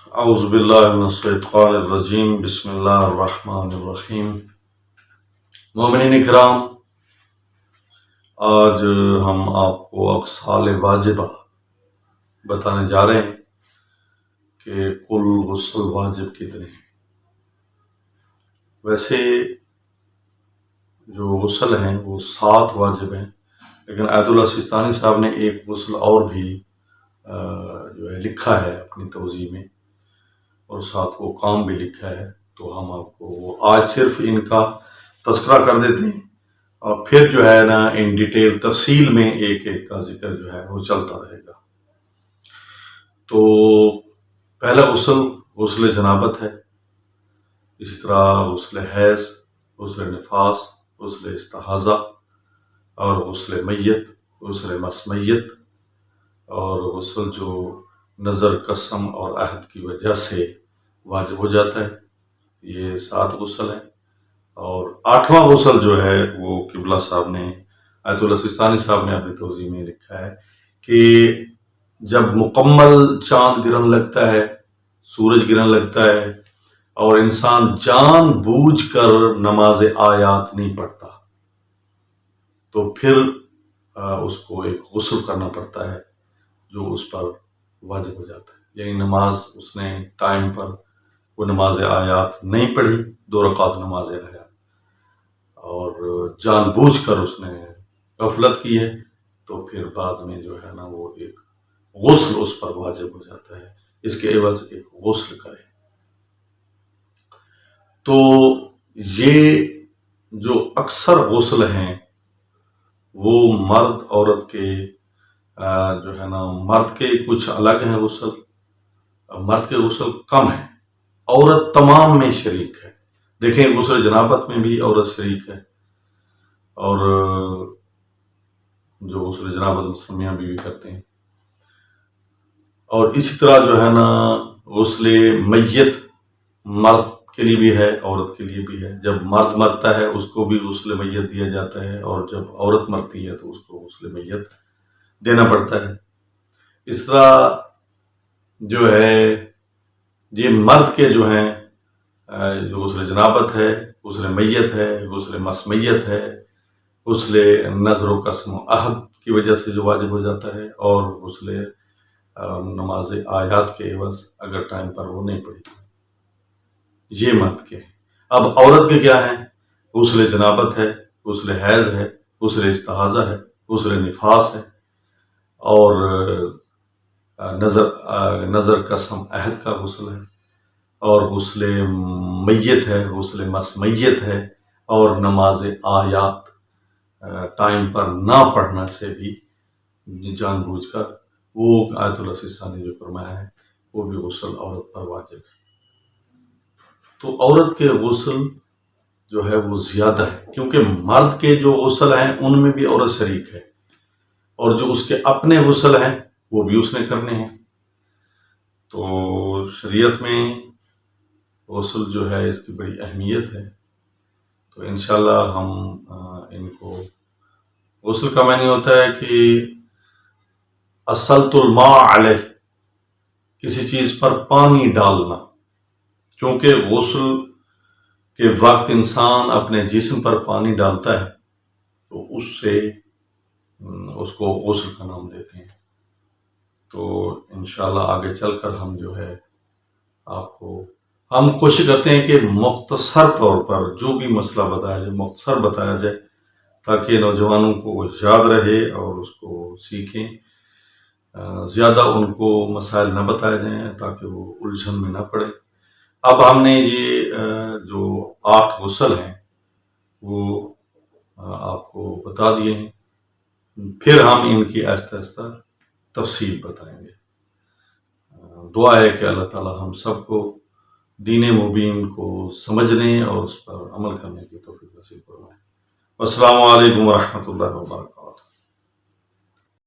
اعوذ باللہ من الشیطان الرجیم، بسم اللہ الرحمن الرحیم۔ مومنین کرام، آج ہم آپ کو اغسال واجبہ بتانے جا رہے ہیں کہ کل غسل واجب کتنے ہیں۔ ویسے جو غسل ہیں وہ 7 واجب ہیں، لیکن آیت اللہ سیستانی صاحب نے ایک غسل اور بھی جو ہے لکھا ہے اپنی توضیح میں، اور ساتھ وہ کام بھی لکھا ہے، تو ہم آپ کو آج صرف ان کا تذکرہ کر دیتے ہیں، اور پھر جو ہے نا ان ڈیٹیل تفصیل میں ایک ایک کا ذکر جو ہے وہ چلتا رہے گا۔ تو پہلا غسل جنابت ہے، اسی طرح غسل حیض، غسل نفاس، غسل استحاضہ، اور غسل میت، غسل مس میت، اور غسل جو نظر، قسم اور عہد کی وجہ سے واجب ہو جاتا ہے۔ یہ 7 غسل ہیں، اور 8واں غسل جو ہے وہ قبلہ صاحب نے، آیت اللہ سیستانی صاحب نے اپنی توضیح میں لکھا ہے کہ جب مکمل چاند گرہن لگتا ہے، سورج گرہن لگتا ہے، اور انسان جان بوجھ کر نماز آیات نہیں پڑھتا، تو پھر اس کو ایک غسل کرنا پڑتا ہے جو اس پر واجب ہو جاتا ہے۔ یعنی نماز اس نے ٹائم پر وہ نماز آیات نہیں پڑھی، 2 رکعت نماز آیات، اور جان بوجھ کر اس نے غفلت کی ہے، تو پھر بعد میں جو ہے نا وہ ایک غسل اس پر واجب ہو جاتا ہے، اس کے عوض ایک غسل کرے۔ تو یہ جو اکثر غسل ہیں وہ مرد عورت کے جو ہے نا، مرد کے کچھ الگ ہیں غسل، مرد کے غسل کم ہیں، عورت تمام میں شریک ہے۔ دیکھیں غسل جنابت میں بھی عورت شریک ہے، اور جو غسل جنابت مسلم میاں بیوی کرتے ہیں، اور اسی طرح جو ہے نا غسل میت مرد کے لیے بھی ہے، عورت کے لیے بھی ہے۔ جب مرد مرتا ہے اس کو بھی غسل میت دیا جاتا ہے، اور جب عورت مرتی ہے تو اس کو غسل میت دینا پڑتا ہے۔ اس طرح جو ہے یہ مرد کے جو ہیں جو غسل جنابت ہے، غسل میت ہے، غسل مس میت ہے، غسل نظر و قسم و عہد کی وجہ سے جو واجب ہو جاتا ہے، اور غسل نماز آیات کے عوض اگر ٹائم پر وہ نہیں پڑھی۔ یہ مرد کے ہیں۔ اب عورت کے کیا ہیں؟ غسل جنابت ہے، غسل حیض ہے، غسل استحاضہ ہے، غسل نفاس ہے، اور نظر قسم عہد کا غسل ہے، اور غسل میت ہے، غسل مس میت ہے، اور نماز آیات ٹائم پر نہ پڑھنا سے بھی جان بوجھ کر وہ آیت اللہ سیستانی نے جو فرمایا ہے وہ بھی غسل عورت پر واجب ہے۔ تو عورت کے غسل جو ہے وہ زیادہ ہے، کیونکہ مرد کے جو غسل ہیں ان میں بھی عورت شریک ہے، اور جو اس کے اپنے غسل ہیں وہ بھی اس نے کرنے ہیں۔ تو شریعت میں غسل جو ہے اس کی بڑی اہمیت ہے، تو انشاءاللہ ہم ان کو، غسل کا معنی ہوتا ہے کہ اسلط الماء علیہ، کسی چیز پر پانی ڈالنا، چونکہ غسل کے وقت انسان اپنے جسم پر پانی ڈالتا ہے تو اس کو غسل کا نام دیتے ہیں۔ تو انشاءاللہ آگے چل کر ہم جو ہے آپ کو، ہم کوشش کرتے ہیں کہ مختصر طور پر جو بھی مسئلہ بتایا جائے مختصر بتایا جائے، تاکہ نوجوانوں کو وہ یاد رہے اور اس کو سیکھیں۔ زیادہ ان کو مسائل نہ بتائے جائیں تاکہ وہ الجھن میں نہ پڑے۔ اب ہم نے یہ جو 8 غسل ہیں وہ آپ کو بتا دیے ہیں، پھر ہم ان کی آہستہ آہستہ تفصیل بتائیں گے۔ دعا ہے کہ اللہ تعالی ہم سب کو دین مبین کو سمجھنے اور اس پر عمل کرنے کی توفیق نصیب فرمائے۔ السلام علیکم ورحمۃ اللہ وبرکاتہ۔